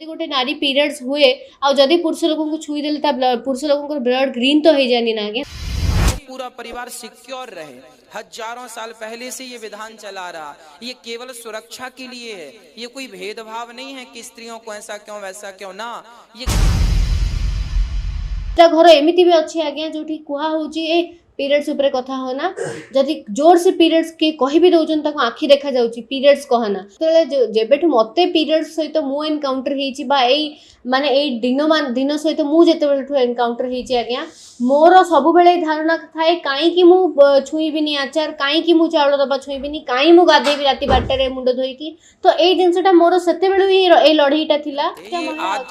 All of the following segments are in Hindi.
गोटे नारी पीरियड्स हुए आ जदि पुरुष लोगों को छुई देले ता पुरुष लोगों को ब्लड ग्रीन तो हो जानी ना आगे पूरा परिवार सिक्योर रहे। हजारों साल पहले से ये विधान चला रहा, ये केवल सुरक्षा के लिए है। ये कोई भेदभाव नहीं है कि स्त्रियों को ऐसा क्यों वैसा क्यों ना। ये घर एमती भी अच्छी आज्ञा जो कह हो पीरियड्स ऊपर कथा होना जदि जोर से पीरियड्स के कहि भी दउचन ताको आखि देखा जाउची पीरियड्स कहना तो जेबेठु मते पीरियड्स सहित मु एनकाउंटर हेची बा एई माने एई दिन सहित मु जेतेबेठु एनकाउंटर हेची आज्ञा मोर सब बेले धारणा थाए काई कि मु छुईबिनी आचार काई कि मु चावल दबा छुईबिनी काई मु गादेबी राती 12 रे मुंड धोईकी तो एई जिंसटा मोर सेते बेलु ही एई लड़ाईटा थिला।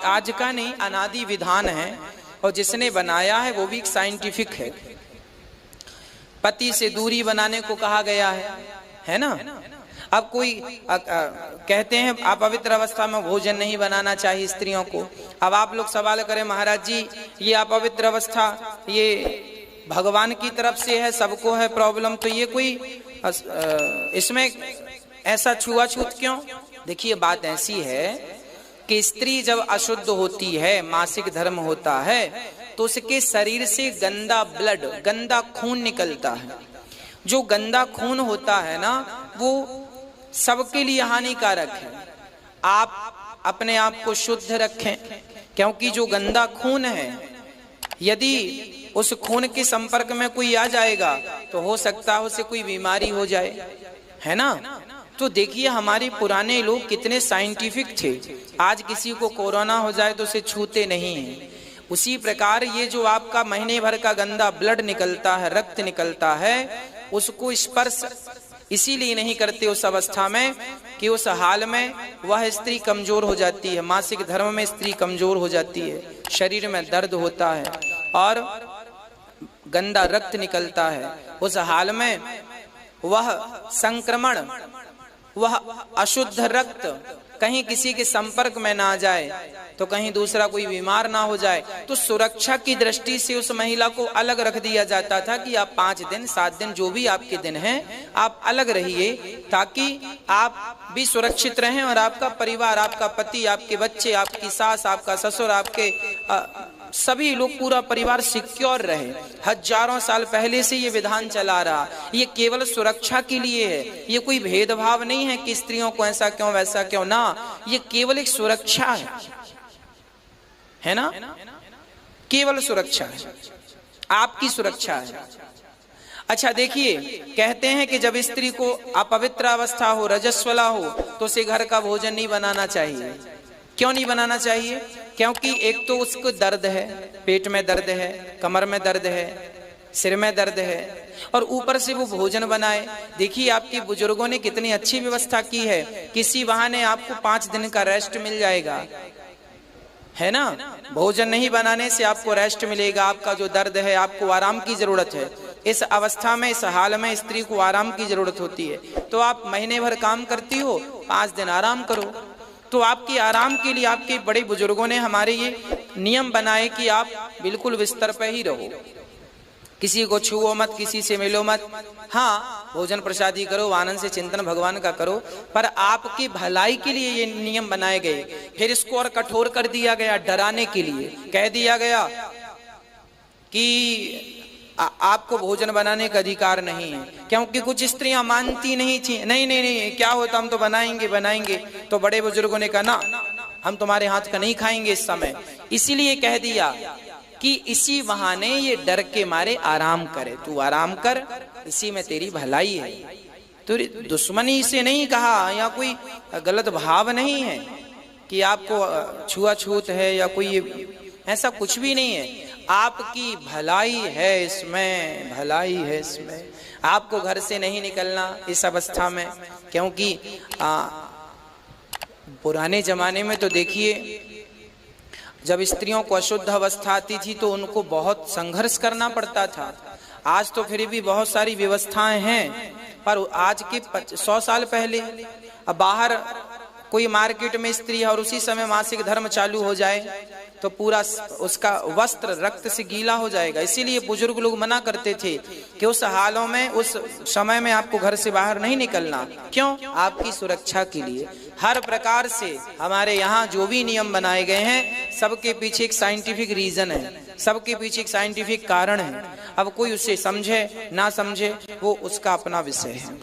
आज का नहीं अनादि विधान है और जिसने बनाया है वो भी एक साइंटिफिक है। पति से दूरी बनाने को कहा गया है ना। अब कोई कहते हैं अपवित्र अवस्था में भोजन नहीं बनाना चाहिए स्त्रियों को। अब आप लोग सवाल करें महाराज जी ये अपवित्र अवस्था ये भगवान की तरफ से है, सबको है प्रॉब्लम, तो ये कोई इसमें ऐसा छुआछूत क्यों? देखिए बात ऐसी है कि स्त्री जब अशुद्ध होती है, मासिक धर्म होता है, तो उसके शरीर से गंदा ब्लड, गंदा खून निकलता है। जो गंदा खून होता है ना वो सबके लिए हानिकारक है। आप अपने आप को शुद्ध रखें, क्योंकि जो गंदा खून है यदि उस खून के संपर्क में कोई आ जाएगा तो हो सकता है उसे कोई बीमारी हो जाए, है ना। तो देखिए हमारे पुराने लोग कितने साइंटिफिक थे। आज किसी को कोरोना हो जाए तो उसे छूते नहीं हैं। उसी प्रकार ये जो आपका महीने भर का गंदा ब्लड निकलता है, रक्त निकलता है, उसको स्पर्श इसीलिए नहीं करते उस अवस्था में कि उस हाल में वह स्त्री कमजोर हो जाती है। मासिक धर्म में स्त्री कमजोर हो जाती है, शरीर में दर्द होता है और गंदा रक्त निकलता है। उस हाल में वह संक्रमण, वह अशुद्ध रक्त कहीं किसी के संपर्क में ना जाए, तो कहीं दूसरा कोई बीमार ना हो जाए। तो सुरक्षा की दृष्टि से उस महिला को अलग रख दिया जाता था कि आप 5 दिन 7 दिन जो भी आपके दिन हैं आप अलग रहिए, ताकि आप भी सुरक्षित रहें और आपका परिवार, आपका पति, आपके बच्चे, आपकी सास, आपका ससुर, आपके सभी लोग, पूरा परिवार सिक्योर रहे। हजारों साल पहले से ये विधान चला रहा, ये केवल सुरक्षा के लिए है। ये कोई भेदभाव नहीं है कि स्त्रियों को ऐसा क्यों वैसा क्यों ना। ये केवल एक सुरक्षा है ना, केवल सुरक्षा है, आपकी सुरक्षा है। अच्छा देखिए, कहते हैं कि जब स्त्री को अपवित्र अवस्था हो, रजस्वला हो, तो उसे घर का भोजन नहीं बनाना चाहिए। क्यों नहीं बनाना चाहिए? क्योंकि एक तो उसको दर्द है, पेट में दर्द है, कमर में दर्द है, सिर में दर्द है, और ऊपर से वो भोजन बनाए। देखिए आपके बुजुर्गों ने कितनी अच्छी व्यवस्था की है, किसी बहाने आपको 5 दिन का रेस्ट मिल जाएगा, है ना। भोजन नहीं बनाने से आपको रेस्ट मिलेगा। आपका जो दर्द है, आपको आराम की जरूरत है। इस अवस्था में, इस हाल में स्त्री को आराम की जरूरत होती है। तो आप महीने भर काम करती हो, 5 दिन आराम करो। तो आपके आराम के लिए आपके बड़े बुजुर्गों ने हमारे ये नियम बनाए कि आप बिल्कुल बिस्तर पर ही रहो, किसी को छुओ मत, किसी से मिलो मत। हाँ, भोजन प्रसादी करो, आनंद से चिंतन भगवान का करो, पर आपकी भलाई के लिए ये नियम बनाए गए। फिर इसको और कठोर कर दिया गया, डराने के लिए कह दिया गया कि आपको भोजन बनाने का अधिकार नहीं है। क्योंकि कुछ स्त्रियां मानती नहीं थी, नहीं नहीं नहीं क्या होता, हम तो बनाएंगे। तो बड़े बुजुर्गों ने कहा ना, हम तुम्हारे हाथ का नहीं खाएंगे इस समय। इसीलिए कह दिया कि इसी बहाने ये डर के मारे आराम करे, तू आराम कर, इसी में तेरी भलाई है। तो दुश्मनी से नहीं कहा, या कोई गलत भाव नहीं है कि आपको छुआछूत है या कोई ऐसा कुछ भी नहीं है। आपकी भलाई है इसमें, भलाई है इसमें। आपको घर से नहीं निकलना इस अवस्था में, क्योंकि पुराने जमाने में तो देखिए जब स्त्रियों को अशुद्ध अवस्था आती थी तो उनको बहुत संघर्ष करना पड़ता था। आज तो फिर भी बहुत सारी व्यवस्थाएं हैं, पर आज के 100 साल पहले अब बाहर कोई मार्केट में स्त्री है और उसी समय मासिक धर्म चालू हो जाए तो पूरा उसका वस्त्र रक्त से गीला हो जाएगा। इसीलिए बुजुर्ग लोग मना करते थे कि उस हालों में, उस समय में आपको घर से बाहर नहीं निकलना। क्यों? आपकी सुरक्षा के लिए। हर प्रकार से हमारे यहाँ जो भी नियम बनाए गए हैं सबके पीछे एक साइंटिफिक रीजन है, सबके पीछे एक साइंटिफिक कारण है। अब कोई उसे समझे ना समझे वो उसका अपना विषय है।